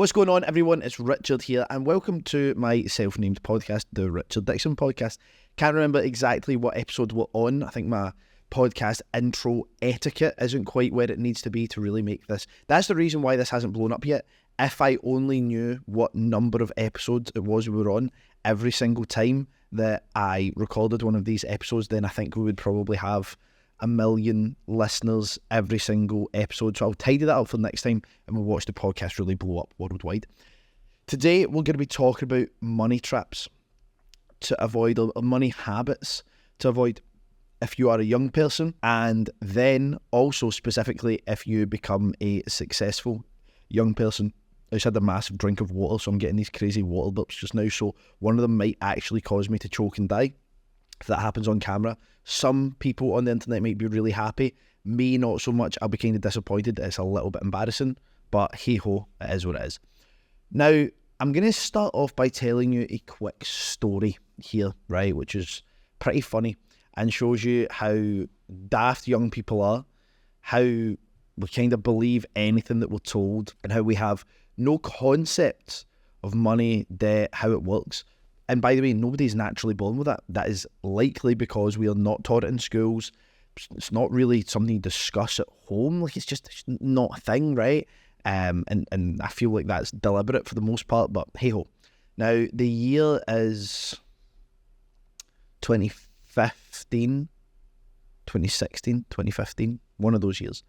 What's going on, everyone? It's Richard here, and welcome to my self-named podcast, the Richard Dickson Podcast. Can't remember exactly what episode we're on. I think my podcast intro etiquette isn't quite where it needs to be to really make this. That's the reason why this hasn't blown up yet. If I only knew what number of episodes it was we were on every single time that I recorded one of these episodes, then I think we would probably have 1 million listeners every single episode. So I'll tidy that up for next time and we'll watch the podcast really blow up worldwide. Today we're going to be talking about money traps to avoid, or money habits to avoid if you are a young person, and then also specifically if you become a successful young person. I just had a massive drink of water, so I'm getting these crazy water burps just now, so one of them might actually cause me to choke and die if that happens on camera. Some people on the internet might be really happy. Me, not so much. I'll be kind of disappointed. It's a little bit embarrassing, but hey-ho, it is what it is. Now, I'm going to start off by telling you a quick story here, right, which is pretty funny and shows you how daft young people are, how we kind of believe anything that we're told, and how we have no concept of money, debt, how it works. And by the way, nobody's naturally born with that. That is likely because we are not taught it in schools. It's not really something you discuss at home. Like, it's just not a thing, right? And I feel like that's deliberate for the most part, but hey-ho. Now, the year is 2015, 2016, 2015, one of those years.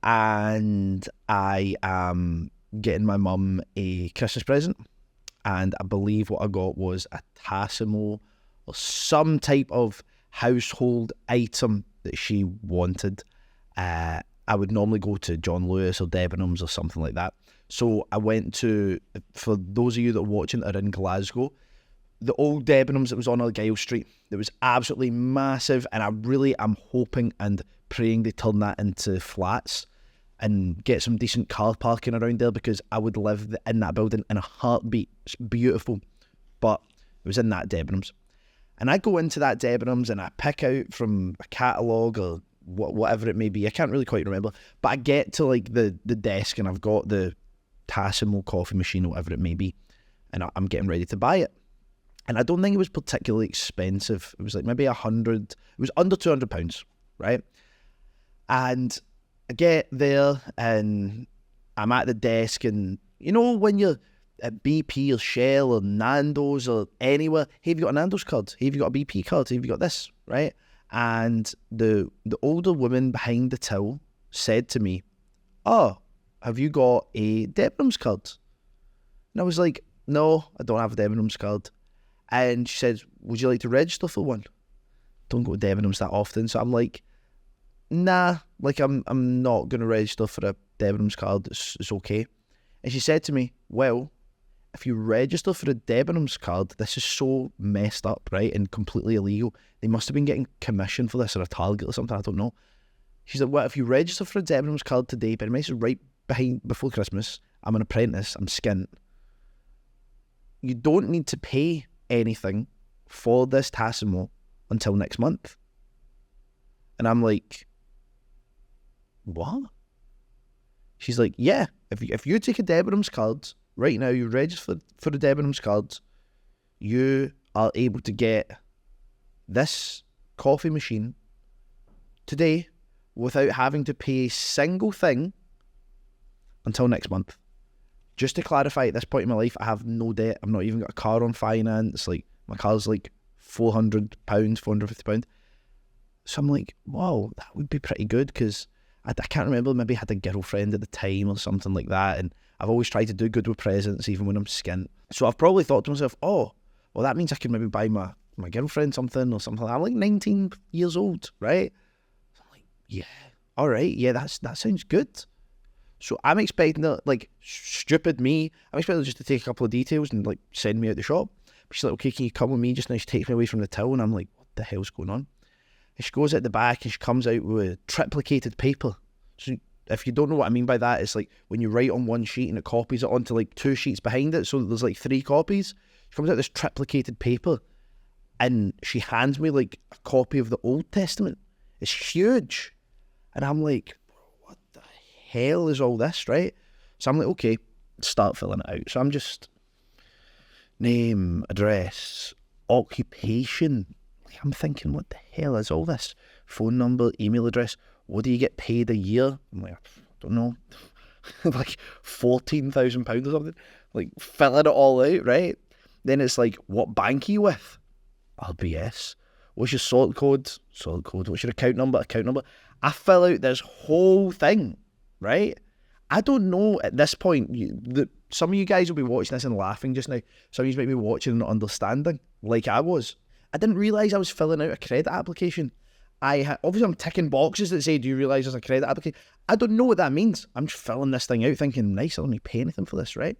And I am getting my mum a Christmas present. And I believe what I got was a Tassimo or some type of household item that she wanted. I would normally go to John Lewis or Debenhams or something like that. So I went to, for those of you that are watching that are in Glasgow, the old Debenhams that was on Argyle Street. It was absolutely massive, and I really am hoping and praying they turn that into flats and get some decent car parking around there, because I would live in that building in a heartbeat. It's beautiful. But it was in that Debenhams. And I go into that Debenhams and I pick out from a catalogue or whatever it may be. I can't really quite remember. But I get to like the desk and I've got the Tassimo coffee machine or whatever it may be. And I'm getting ready to buy it. And I don't think it was particularly expensive. It was like maybe 100, it was under £200, right? And I get there and I'm at the desk, and you know when you're at BP or Shell or Nando's or anywhere, hey, have you got a Nando's card? Hey, have you got a BP card? Hey, have you got this? Right? And the older woman behind the till said to me, "Oh, have you got a Debenhams card?" And I was like, "No, I don't have a Debenhams card." And she said, "Would you like to register for one?" Don't go to Debenhams that often, so I'm like, nah, like I'm not going to register for a Debenhams card, it's okay. And she said to me, "Well, if you register for a Debenhams card," this is so messed up, right, and completely illegal. They must have been getting commission for this, or a Target or something, I don't know. She's like, "Well, if you register for a Debenhams card today," but it's right before Christmas, I'm an apprentice, I'm skint, "you don't need to pay anything for this Tassimo until next month." And I'm like, what? She's like, "Yeah, if you take a Debenhams card right now, you register for the Debenhams card, you are able to get this coffee machine today without having to pay a single thing until next month." Just to clarify, at this point in my life, I have no debt. I've not even got a car on finance. Like, my car's like £400, £450. So I'm like, wow, that would be pretty good, because I can't remember, maybe I had a girlfriend at the time or something like that, and I've always tried to do good with presents even when I'm skint. So I've probably thought to myself, oh, well, that means I can maybe buy my girlfriend something or something like that. I'm like 19 years old, right? So I'm like, yeah, all right, yeah, that sounds good. So I'm expecting that, like, stupid me, I'm expecting her just to take a couple of details and like send me out the shop. But she's like, "Okay, can you come with me just now?" She takes me away from the till, and I'm like, what the hell's going on? And she goes at the back and she comes out with triplicated paper. So if you don't know what I mean by that, it's like when you write on one sheet and it copies it onto like 2 sheets behind it, so there's like 3 copies. She comes out with this triplicated paper and she hands me like a copy of the Old Testament. It's huge. And I'm like, what the hell is all this, right? So I'm like, okay, start filling it out. So I'm just name, address, occupation. I'm thinking, what the hell is all this? Phone number, email address. What do you get paid a year? I'm like, I don't know, like £14,000 or something. Like filling it all out, right? Then it's like, what bank are you with? RBS. What's your sort code? Sort code. What's your account number? Account number. I fill out this whole thing, right? I don't know at this point. Some of you guys will be watching this and laughing just now. Some of you might be watching and not understanding, like I was. I didn't realise I was filling out a credit application. Obviously I'm ticking boxes that say, do you realise there's a credit application? I don't know what that means. I'm just filling this thing out thinking, nice, I don't need to pay anything for this, right?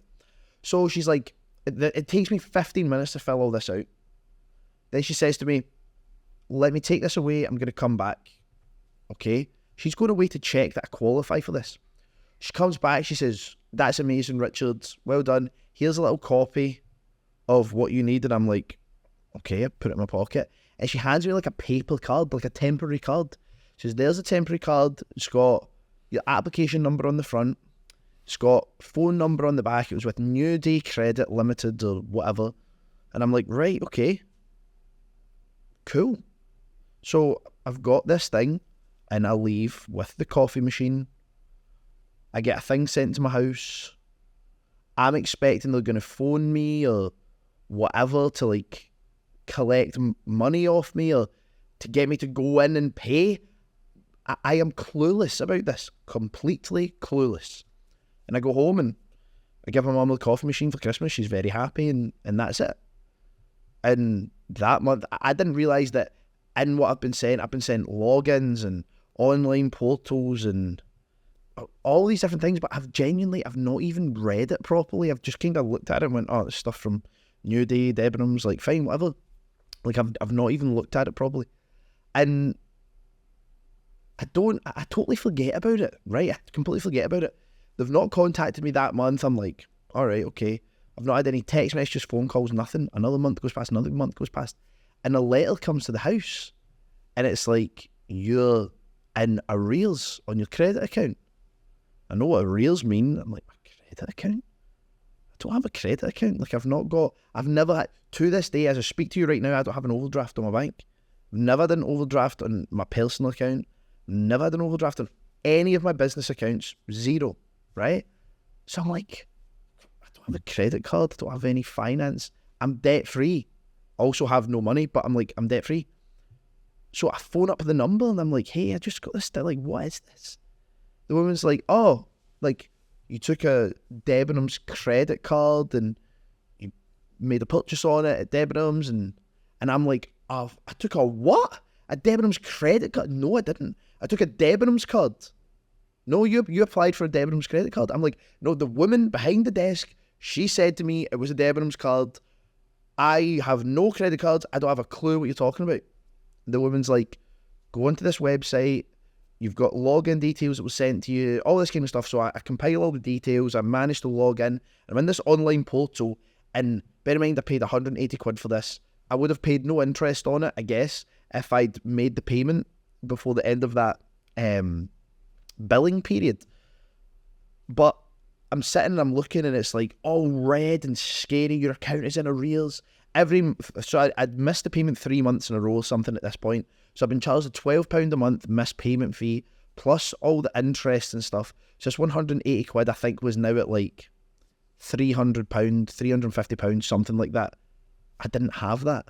So she's like, it takes me 15 minutes to fill all this out. Then she says to me, let me take this away. I'm going to come back. Okay. She's going away to check that I qualify for this. She comes back. She says, that's amazing, Richard. Well done. Here's a little copy of what you need. And I'm like, okay, I put it in my pocket. And she hands me like a paper card, like a temporary card. She says, there's a temporary card. It's got your application number on the front. It's got phone number on the back. It was with New Day Credit Limited or whatever. And I'm like, right, okay. Cool. So I've got this thing and I leave with the coffee machine. I get a thing sent to my house. I'm expecting they're going to phone me or whatever to like collect money off me or to get me to go in and pay. I am clueless about this. Completely clueless. And I go home and I give my mum the coffee machine for Christmas. She's very happy and that's it. And that month, I didn't realise that in what I've been sent logins and online portals and all these different things, but I've not even read it properly. I've just kind of looked at it and went, oh, it's stuff from New Day, Debenhams, like fine, whatever. Like I've not even looked at it properly. And I totally forget about it, right? I completely forget about it. They've not contacted me that month. I'm like, all right, okay. I've not had any text messages, phone calls, nothing. Another month goes past, another month goes past. And a letter comes to the house and it's like, you're in arrears on your credit account. I know what arrears mean. I'm like, a credit account? I don't have a credit account. Like I've never had, to this day, as I speak to you right now, I don't have an overdraft on my bank. I've never had an overdraft on my personal account. Never had an overdraft on any of my business accounts. Zero, right? So I'm like, I don't have a credit card. I don't have any finance. I'm debt free. Also have no money, but I'm debt free. So I phone up the number and I'm like, hey, I just got this. They're like, what is this? The woman's like, oh, like you took a Debenhams credit card and you made a purchase on it at Debenhams and I'm like, oh, I took a what? A Debenhams credit card? No, I didn't. I took a Debenhams card. No, you applied for a Debenhams credit card. I'm like, no, the woman behind the desk, she said to me it was a Debenhams card. I have no credit cards. I don't have a clue what you're talking about. The woman's like, go onto this website. You've got login details that was sent to you, all this kind of stuff. So I compile all the details. I managed to log in. I'm in this online portal. And bear in mind, I paid 180 quid for this. I would have paid no interest on it, I guess, if I'd made the payment before the end of that billing period. But I'm sitting and I'm looking and it's like all red and scary. Your account is in arrears. So I'd missed the payment 3 months in a row or something at this point. So I've been charged a £12 a month missed payment fee plus all the interest and stuff. So it's 180 quid, I think, was now at like £300, £350, something like that. I didn't have that.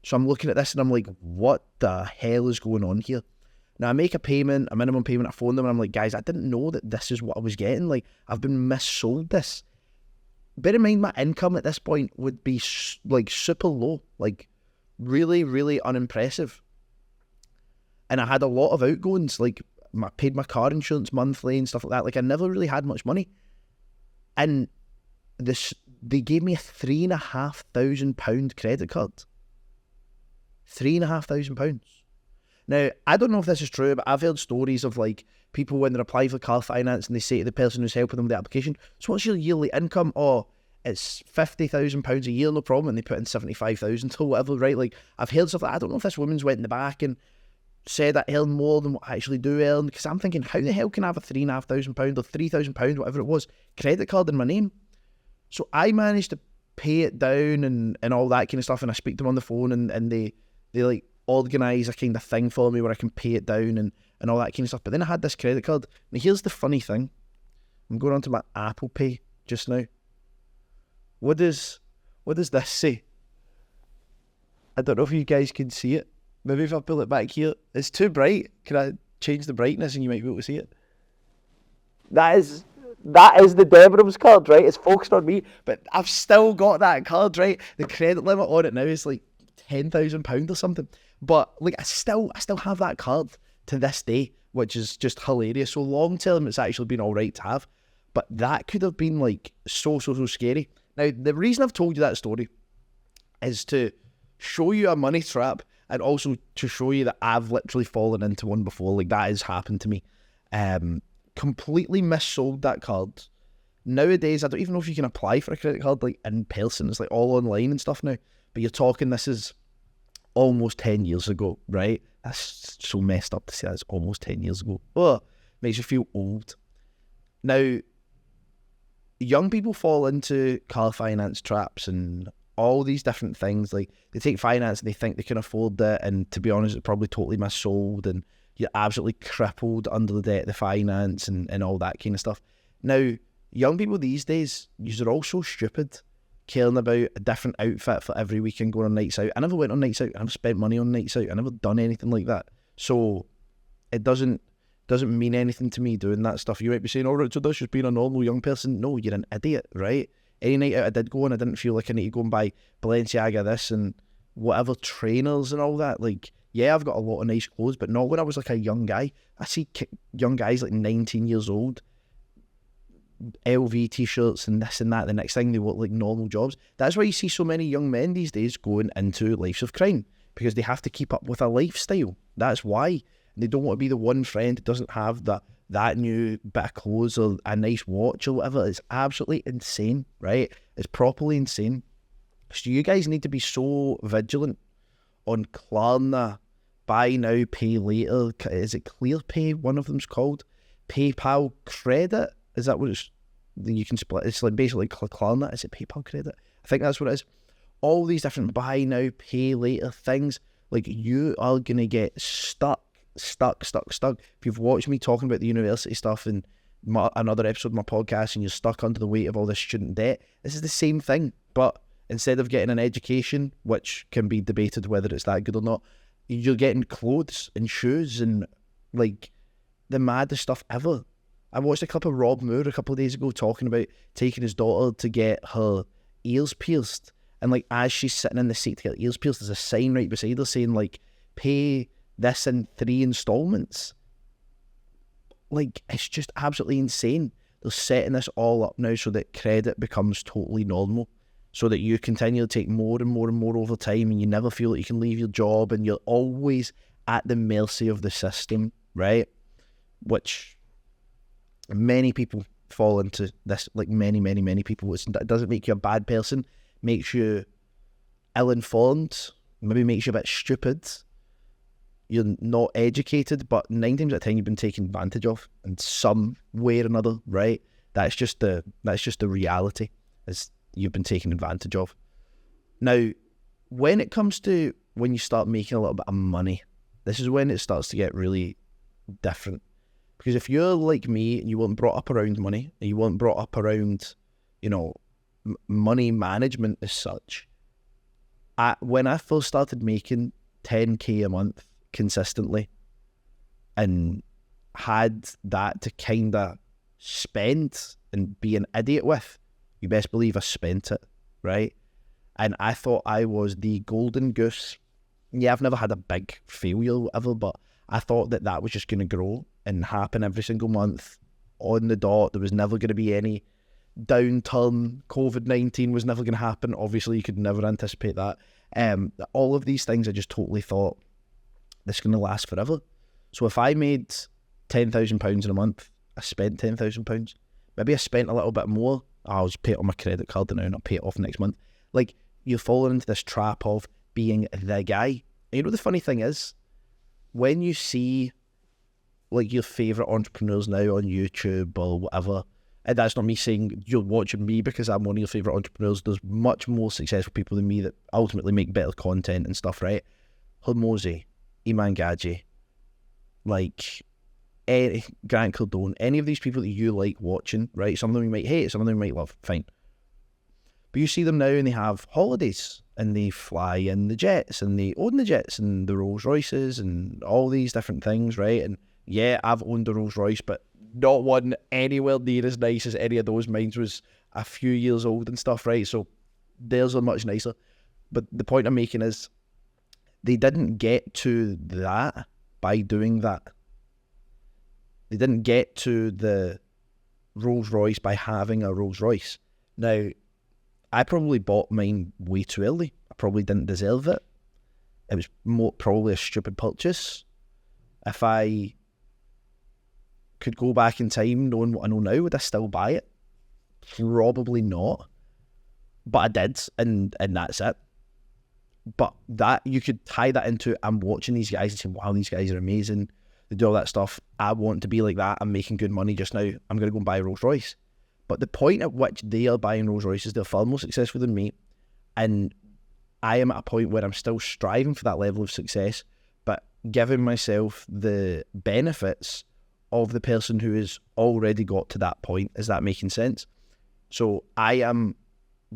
So I'm looking at this and I'm like, what the hell is going on here? Now I make a payment, a minimum payment, I phone them and I'm like, guys, I didn't know that this is what I was getting. Like, I've been missold this. Bear in mind, my income at this point would be like super low, like really, really unimpressive. And I had a lot of outgoings, like I paid my car insurance monthly and stuff like that. Like I never really had much money. And they gave me a £3,500 credit card. £3,500. Now, I don't know if this is true, but I've heard stories of like people when they apply for car finance and they say to the person who's helping them with the application, so what's your yearly income? Oh, it's £50,000 a year, no problem. And they put in 75,000 or whatever, right? Like I've heard stuff like that. I don't know if this woman's went in the back and said I earn more than what I actually do earn, because I'm thinking, how the hell can I have a £3,500 or £3,000, whatever it was, credit card in my name? So I managed to pay it down and all that kind of stuff, and I speak to them on the phone, and they like organise a kind of thing for me where I can pay it down and all that kind of stuff. But then I had this credit card. Now here's the funny thing. I'm going on to my Apple Pay just now. What does this say? I don't know if you guys can see it. Maybe if I pull it back here. It's too bright. Can I change the brightness and you might be able to see it? That is the Debenhams card, right? It's focused on me, but I've still got that card, right? The credit limit on it now is like £10,000 or something. But like I still have that card to this day, which is just hilarious. So long term, it's actually been all right to have. But that could have been like so scary. Now, the reason I've told you that story is to show you a money trap, and also to show you that I've literally fallen into one before. Like, that has happened to me. Completely missold that card. Nowadays, I don't even know if you can apply for a credit card like in person. It's like all online and stuff now. But you're talking, this is almost 10 years ago, right? That's so messed up to say that's almost 10 years ago. Oh, makes you feel old. Now, young people fall into car finance traps and all these different things. Like, they take finance and they think they can afford it, and to be honest, it's probably totally missold, and you're absolutely crippled under the debt of the finance and all that kind of stuff. Now, young people these days, you're all so stupid, caring about a different outfit for every weekend, going on nights out. I never went on nights out. I never spent money on nights out. I never done anything like that. So it doesn't mean anything to me doing that stuff. You might be saying, oh, Richard, that's just being a normal young person. No, you're an idiot, right? Any night out I did go on, I didn't feel like I need to go and buy Balenciaga this and whatever trainers and all that. Like, yeah, I've got a lot of nice clothes, but not when I was like a young guy. I see young guys like 19 years old, LV t-shirts and this and that. The next thing, they work like normal jobs. That's why you see so many young men these days going into lives of crime, because they have to keep up with a lifestyle. That's why. They don't want to be the one friend that doesn't have that new bit of clothes or a nice watch or whatever. It's absolutely insane, right? It's properly insane. So you guys need to be so vigilant on Klarna, buy now, pay later. Is it ClearPay? One of them's called PayPal Credit. Is that what it's? You can split. It's like basically Klarna. Is it PayPal Credit? I think that's what it is. All these different buy now, pay later things. Like, you are gonna get stuck. If you've watched me talking about the university stuff in another episode of my podcast, and you're stuck under the weight of all this student debt, this is the same thing. But instead of getting an education, which can be debated whether it's that good or not, you're getting clothes and shoes and like the maddest stuff ever. I watched a clip of Rob Moore a couple of days ago talking about taking his daughter to get her ears pierced, and like as she's sitting in the seat to get her ears pierced, there's a sign right beside her saying like, pay this in 3 installments. Like, it's just absolutely insane. They're setting this all up now so that credit becomes totally normal, so that you continue to take more and more and more over time, and you never feel that you can leave your job, and you're always at the mercy of the system, right? Which many people fall into this, like many people. It doesn't make you a bad person, makes you ill-informed, maybe makes you a bit stupid. You're not educated, but 9 times out of 10 you've been taken advantage of in some way or another, right? That's just the reality, is you've been taken advantage of. Now, when it comes to when you start making a little bit of money, this is when it starts to get really different. Because if you're like me and you weren't brought up around money, and you weren't brought up around, money management as such, when I first started making 10k a month consistently and had that to kind of spend and be an idiot with, you best believe I spent it, right? And I thought I was the golden goose. Yeah, I've never had a big failure or whatever, but I thought that was just going to grow and happen every single month on the dot. There was never going to be any downturn. COVID-19 was never going to happen. Obviously, you could never anticipate that. All of these things, I just totally thought, this is going to last forever. So if I made £10,000 in a month, I spent £10,000. Maybe I spent a little bit more. I'll just pay it on my credit card now and I'll pay it off next month. Like, you're falling into this trap of being the guy. And you know the funny thing is, when you see like your favourite entrepreneurs now on YouTube or whatever, and that's not me saying you're watching me because I'm one of your favourite entrepreneurs, there's much more successful people than me that ultimately make better content and stuff, right? Hormozi, Iman Gaji, like Grant Cardone, any of these people that you like watching, right? Some of them you might hate, some of them you might love, fine. But you see them now and they have holidays and they fly in the jets and they own the jets and the Rolls Royces and all these different things, right? And yeah, I've owned a Rolls Royce, but not one anywhere near as nice as any of those. Mine was a few years old and stuff, right? So theirs are much nicer. But the point I'm making is they didn't get to that by doing that. They didn't get to the Rolls Royce by having a Rolls Royce. Now, I probably bought mine way too early. I probably didn't deserve it. It was probably a stupid purchase. If I could go back in time knowing what I know now, would I still buy it? Probably not. But I did, and that's it. But that, you could tie that into, I'm watching these guys and saying, wow, these guys are amazing. They do all that stuff. I want to be like that. I'm making good money just now. I'm going to go and buy a Rolls Royce. But the point at which they are buying Rolls Royces, they're far more successful than me. And I am at a point where I'm still striving for that level of success, but giving myself the benefits of the person who has already got to that point. Is that making sense? So I am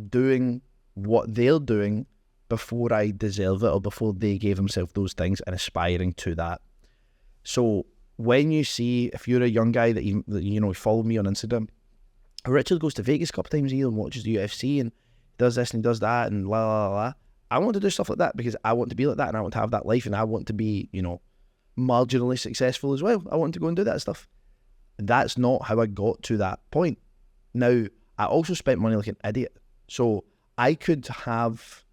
doing what they're doing before I deserve it or before they gave themselves those things and aspiring to that. So when you see, if you're a young guy that you follow me on Instagram, Richard goes to Vegas a couple times a year and watches the UFC and does this and he does that and la la la. I want to do stuff like that because I want to be like that and I want to have that life and I want to be, marginally successful as well. I want to go and do that stuff. That's not how I got to that point. Now, I also spent money like an idiot. So I could have,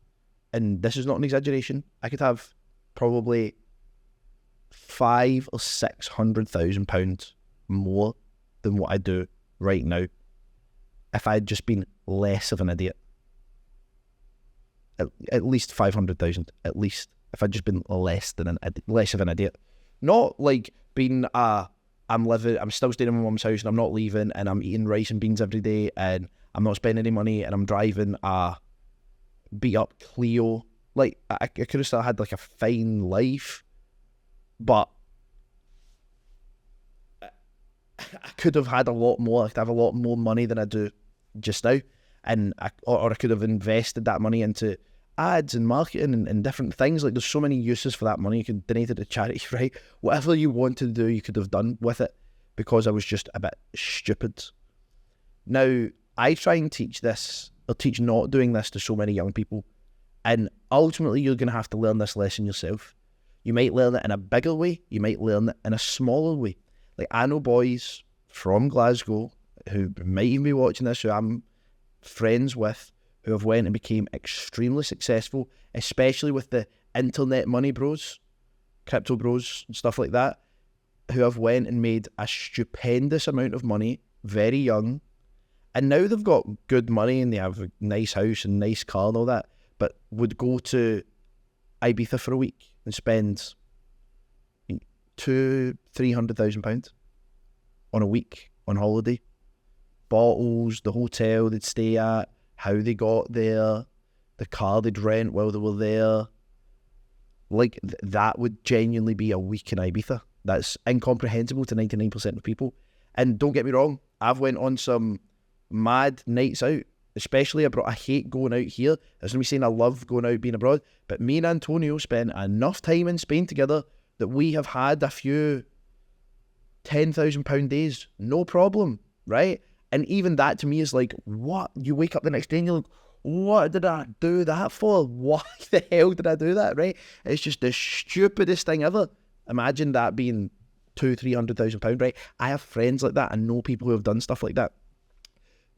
and this is not an exaggeration, I could have probably £500,000 or £600,000 more than what I do right now if I'd just been less of an idiot. At least 500,000, at least, if I'd just been less of an idiot. Not like being I'm still staying in my mum's house and I'm not leaving and I'm eating rice and beans every day and I'm not spending any money and I'm driving a beat up Clio. Like, I could have still had like a fine life, but I could have had a lot more. I could have a lot more money than I do just now, and or I could have invested that money into ads and marketing and different things. Like, there's so many uses for that money. You could donate it to charity, right? Whatever you want to do, you could have done with it, because I was just a bit stupid. Now, I try and teach this, or teach not doing this, to so many young people, and ultimately you're going to have to learn this lesson yourself. You might learn it in a bigger way, you might learn it in a smaller way. Like, I know boys from Glasgow who might even be watching this, who I'm friends with, who have went and became extremely successful, especially with the internet money bros, crypto bros, and stuff like that, who have went and made a stupendous amount of money very young, and now they've got good money and they have a nice house and nice car and all that, but would go to Ibiza for a week and spend £200,000-300,000 on a week on holiday. Bottles, the hotel they'd stay at, how they got there, the car they'd rent while they were there. Like, that would genuinely be a week in Ibiza. That's incomprehensible to 99% of people. And don't get me wrong, I've went on some mad nights out, especially abroad. I hate going out here. That's not me saying I love going out, being abroad, but me and Antonio spent enough time in Spain together that we have had a few £10,000 days, no problem, right? And even that to me is like, what? You wake up the next day and you're like, what did I do that for? Why the hell did I do that, right? It's just the stupidest thing ever. Imagine that being £200,000-300,000, right? I have friends like that. I know people who have done stuff like that.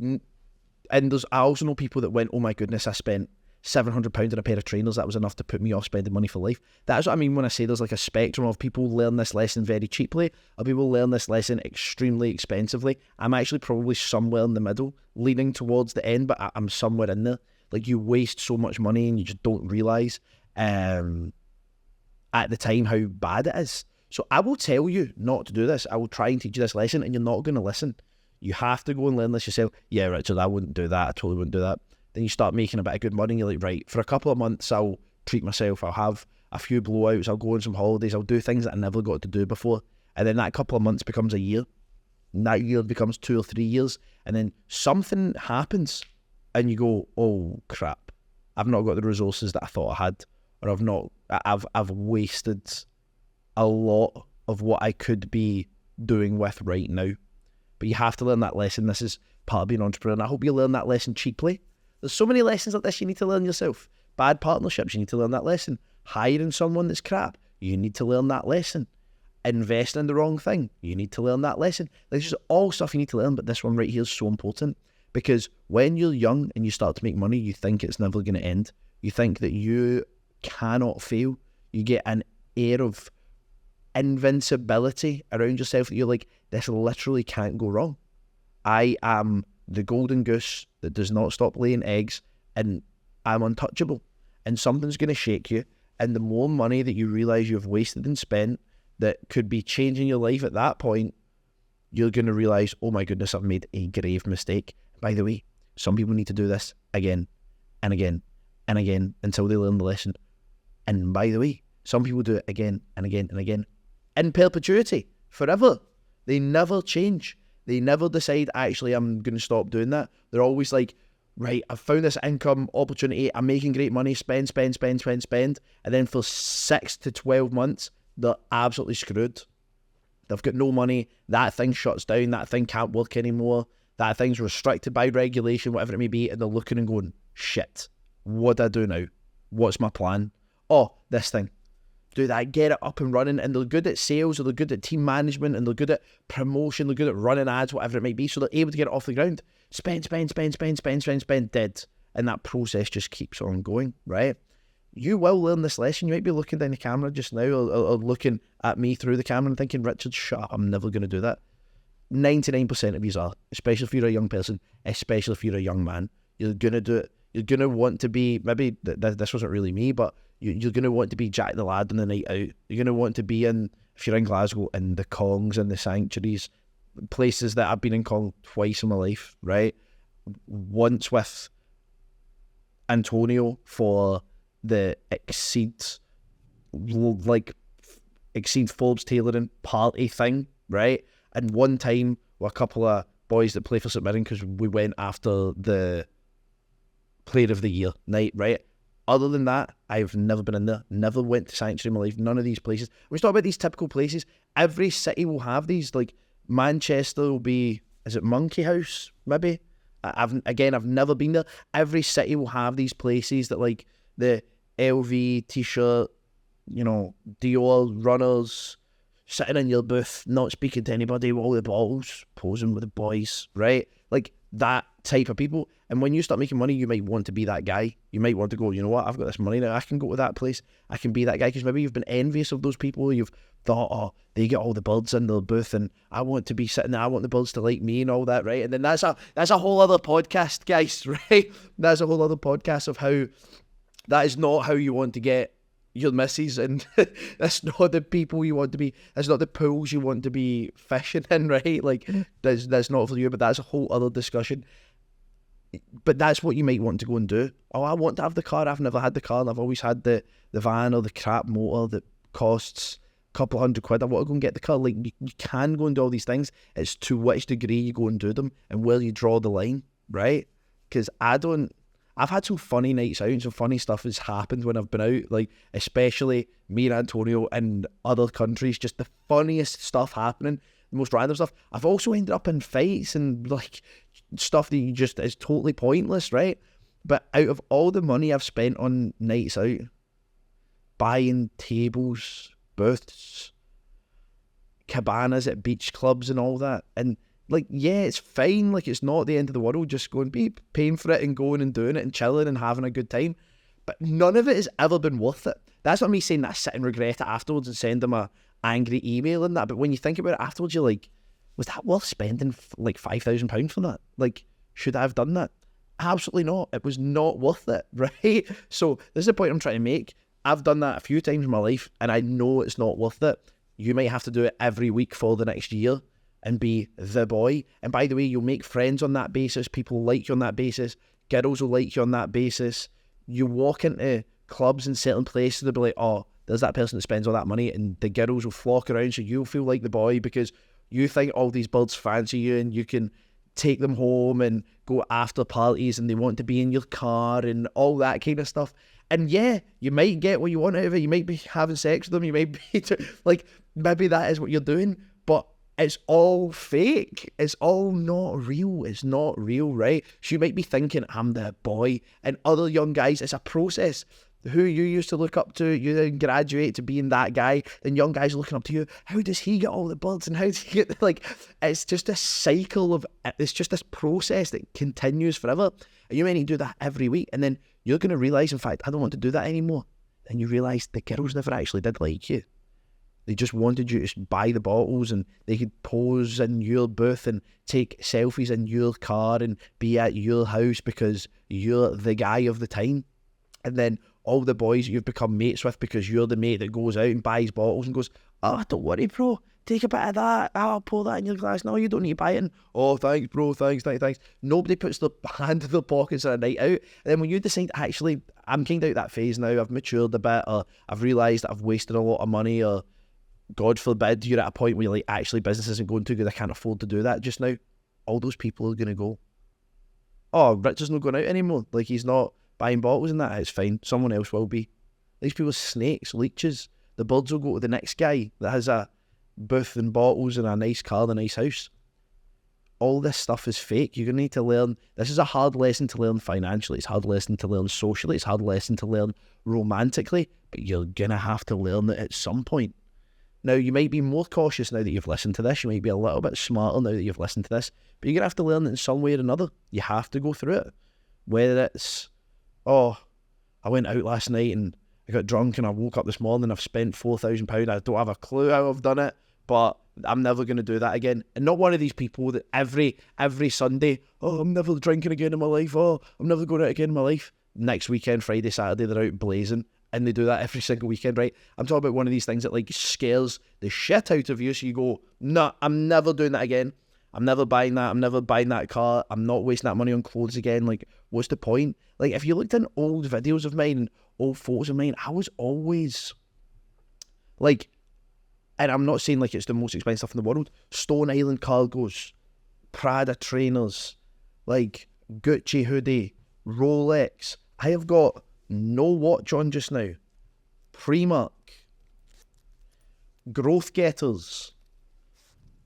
And I also know people that went, oh my goodness, I spent £700 on a pair of trainers. That was enough to put me off spending money for life. That's what I mean when I say there's like a spectrum of people learn this lesson very cheaply, or people learn this lesson extremely expensively. I'm actually probably somewhere in the middle, leaning towards the end, but I'm somewhere in there. Like, you waste so much money and you just don't realise. And at the time how bad it is. So I will tell you not to do this. I will try and teach you this lesson, and you're not going to listen. You have to go and learn this yourself. Yeah, Richard, I wouldn't do that. I totally wouldn't do that. Then you start making a bit of good money, and you're like, right, for a couple of months, I'll treat myself. I'll have a few blowouts. I'll go on some holidays. I'll do things that I never got to do before. And then that couple of months becomes a year. And that year becomes 2 or 3 years. And then something happens, and you go, oh, crap. I've not got the resources that I thought I had. Or I've wasted a lot of what I could be doing with right now. But you have to learn that lesson. This is part of being an entrepreneur, and I hope you learn that lesson cheaply. There's so many lessons like this you need to learn yourself. Bad partnerships, you need to learn that lesson. Hiring someone that's crap, you need to learn that lesson. Investing in the wrong thing, you need to learn that lesson. This is all stuff you need to learn, but this one right here is so important, because when you're young and you start to make money, you think it's never going to end. You think that you cannot fail. You get an air of invincibility around yourself that you're like, this literally can't go wrong. I am the golden goose that does not stop laying eggs, and I'm untouchable. And something's going to shake you, and the more money that you realise you've wasted and spent that could be changing your life at that point, you're going to realise, oh my goodness, I've made a grave mistake. By the way, some people need to do this again and again and again until they learn the lesson. And by the way, some people do it again and again and again in perpetuity, forever. They never change. They never decide, actually, I'm going to stop doing that. They're always like, right, I've found this income opportunity, I'm making great money, spend. And then for 6 to 12 months, they're absolutely screwed. They've got no money, that thing shuts down, that thing can't work anymore, that thing's restricted by regulation, whatever it may be, and they're looking and going, shit, what do I do now? What's my plan? Oh, this thing. Do that, get it up and running, and they're good at sales, or they're good at team management, and they're good at promotion, they're good at running ads, whatever it might be, so they're able to get it off the ground. Spend, dead. And that process just keeps on going, right? You will learn this lesson. You might be looking down the camera just now, or looking at me through the camera and thinking, Richard, shut up, I'm never going to do that. 99% of you are, especially if you're a young person, especially if you're a young man. You're going to do it. You're going to want to be, maybe this wasn't really me, but you're going to want to be Jack the Lad on the night out. You're going to want to be in, if you're in Glasgow, in the Kongs and the Sanctuaries, places that I've been in Kong twice in my life, right? Once with Antonio for the Exceed Forbes tailoring party thing, right? And one time with a couple of boys that play for St Mirren, because we went after the Player of the Year night, right? Other than that, I've never been in there, never went to Sanctuary in my life, none of these places. We talk about these typical places. Every city will have these, like Manchester will be, is it Monkey House, maybe? I've never been there. Every city will have these places that, like, the LV t-shirt, you know, Dior runners, sitting in your booth, not speaking to anybody, with all the balls, posing with the boys, right? Like, that type of people. And when you start making money, you might want to be that guy. You might want to go, you know what, I've got this money now, I can go to that place, I can be that guy, because maybe you've been envious of those people. You've thought, oh, they get all the birds in their booth, and I want to be sitting there, I want the birds to like me and all that, right? And then that's a whole other podcast, guys, right? That's a whole other podcast of how that is not how you want to get your missus, and that's not the people you want to be, that's not the pools you want to be fishing in, right? Like, that's not for you, but that's a whole other discussion. But that's what you might want to go and do. Oh, I want to have the car, I've never had the car, and I've always had the van or the crap motor that costs a couple £100. I want to go and get the car. Like, you can go and do all these things. It's to which degree you go and do them, and where you draw the line, right? Because I've had some funny nights out, and some funny stuff has happened when I've been out, like, especially me and Antonio in other countries, just the funniest stuff happening, the most random stuff. I've also ended up in fights and, like, stuff that you just is totally pointless, right? But out of all the money I've spent on nights out, buying tables, booths, cabanas at beach clubs and all that, and like, yeah, it's fine, like, it's not the end of the world, just going, be paying for it and going and doing it and chilling and having a good time, but none of it has ever been worth it. That's not me saying that I sit and regret it afterwards and send them a angry email and that, but when you think about it afterwards, you're like, was that worth spending like £5,000 for that? Like, should I have done that? Absolutely not. It was not worth it, right? So this is the point I'm trying to make. I've done that a few times in my life, and I know it's not worth it. You might have to do it every week for the next year and be the boy. And by the way, you'll make friends on that basis. People like you on that basis. Girls will like you on that basis. You walk into clubs in certain places, they'll be like, oh, there's that person that spends all that money, and the girls will flock around, so you'll feel like the boy because you think all these birds fancy you and you can take them home and go after parties and they want to be in your car and all that kind of stuff. And yeah, you might get what you want out of it. You might be having sex with them. You might be like, maybe that is what you're doing, but it's all fake. It's all not real. It's not real, right? So you might be thinking, I'm the boy. And other young guys, it's a process. Who you used to look up to, you then graduate to being that guy, then young guys are looking up to you. How does he get all the birds, and how does he get, like, it's just a cycle of, it's just this process that continues forever. And you may need to do that every week, and then you're going to realise, in fact, I don't want to do that anymore. Then you realise the girls never actually did like you. They just wanted you to buy the bottles, and they could pose in your booth and take selfies in your car and be at your house because you're the guy of the time. And then all the boys you've become mates with because you're the mate that goes out and buys bottles and goes, oh, don't worry, bro, take a bit of that, I'll pour that in your glass. No, you don't need to buy it. And, oh, thanks, bro, thanks. Nobody puts their hand in their pockets on a night out. And then when you decide, actually, I'm kind of out that phase now, I've matured a bit, or I've realised that I've wasted a lot of money, or God forbid, you're at a point where you're like, actually, business isn't going too good, I can't afford to do that just now. All those people are going to go, oh, Richard's not going out anymore. Like, he's not buying bottles and that. It's fine. Someone else will be. These people are snakes, leeches. The birds will go to the next guy that has a booth and bottles and a nice car and a nice house. All this stuff is fake. You're going to need to learn. This is a hard lesson to learn financially. It's a hard lesson to learn socially. It's a hard lesson to learn romantically. But you're going to have to learn it at some point. Now, you might be more cautious now that you've listened to this. You might be a little bit smarter now that you've listened to this. But you're going to have to learn it in some way or another. You have to go through it. Whether it's, oh, I went out last night and I got drunk and I woke up this morning, I've spent £4,000. I don't have a clue how I've done it, but I'm never going to do that again. And not one of these people that every Sunday, oh, I'm never drinking again in my life. Oh, I'm never going out again in my life. Next weekend, Friday, Saturday, they're out blazing. And they do that every single weekend, right? I'm talking about one of these things that like scares the shit out of you. So you go, nah, I'm never doing that again. I'm never buying that. I'm never buying that car. I'm not wasting that money on clothes again. Like, what's the point? Like, if you looked in old videos of mine and old photos of mine, I was always like, and I'm not saying like it's the most expensive stuff in the world, Stone Island cargos, Prada trainers, like Gucci hoodie, Rolex. I have got no watch on just now. Primark, Growth Getters,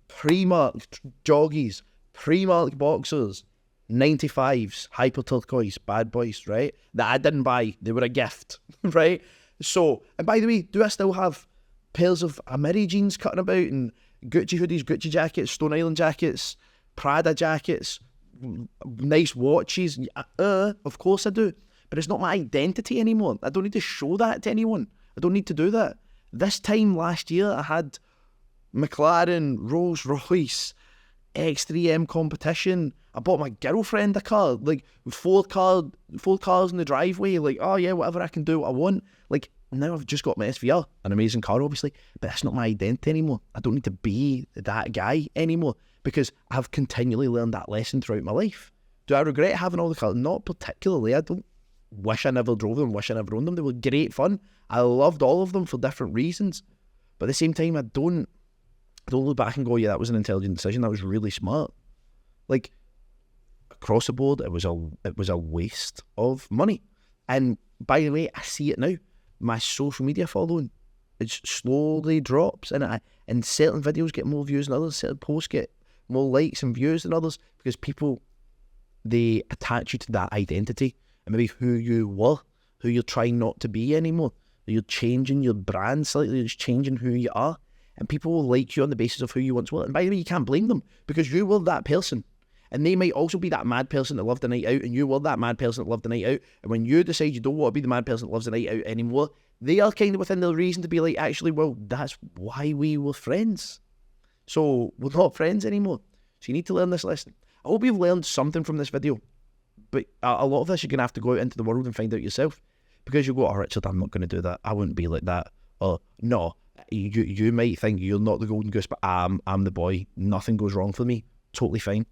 Primark joggies, Primark boxers, 95s, hyper turquoise, bad boys, right? That I didn't buy. They were a gift, right? So, and by the way, do I still have pairs of Amiri jeans cutting about and Gucci hoodies, Gucci jackets, Stone Island jackets, Prada jackets, nice watches? Of course I do. But it's not my identity anymore. I don't need to show that to anyone. I don't need to do that. This time last year, I had McLaren, Rolls Royce, X3M competition. I bought my girlfriend a car, like four cars in the driveway. Like, oh yeah, whatever, I can do what I want. Like, now I've just got my SVR, an amazing car, obviously, but that's not my identity anymore. I don't need to be that guy anymore because I've continually learned that lesson throughout my life. Do I regret having all the cars? Not particularly. I don't wish I never drove them, wish I never owned them. They were great fun. I loved all of them for different reasons. But at the same time, I don't look back and go, yeah, that was an intelligent decision. That was really smart. Like, across the board, it was a waste of money. And by the way, I see it now. My social media following, it slowly drops, and certain videos get more views than others. Certain posts get more likes and views than others because people, they attach you to that identity and maybe who you were, who you're trying not to be anymore. You're changing your brand slightly. You're just changing who you are. And people will like you on the basis of who you once were. And by the way, you can't blame them because you were that person. And they might also be that mad person that loved a night out, and you were that mad person that loved a night out. And when you decide you don't want to be the mad person that loves a night out anymore, they are kind of within their reason to be like, actually, well, that's why we were friends. So we're not friends anymore. So you need to learn this lesson. I hope you've learned something from this video. But a lot of this you're going to have to go out into the world and find out yourself. because you go, oh, Richard, I'm not going to do that. I wouldn't be like that. Or, no, you might think you're not the golden goose, but I'm the boy. Nothing goes wrong for me. Totally fine.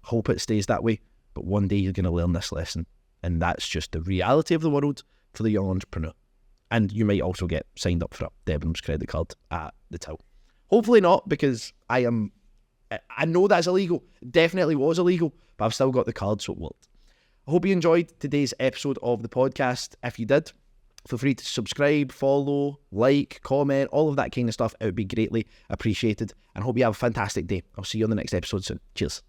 Hope it stays that way. But one day you're going to learn this lesson. And that's just the reality of the world for the young entrepreneur. And you might also get signed up for a Debenhams credit card at the till. Hopefully not, because I know that's illegal. Definitely was illegal, but I've still got the card, so it worked. I hope you enjoyed today's episode of the podcast. If you did, feel free to subscribe, follow, like, comment, all of that kind of stuff. It would be greatly appreciated. And I hope you have a fantastic day. I'll see you on the next episode soon. Cheers.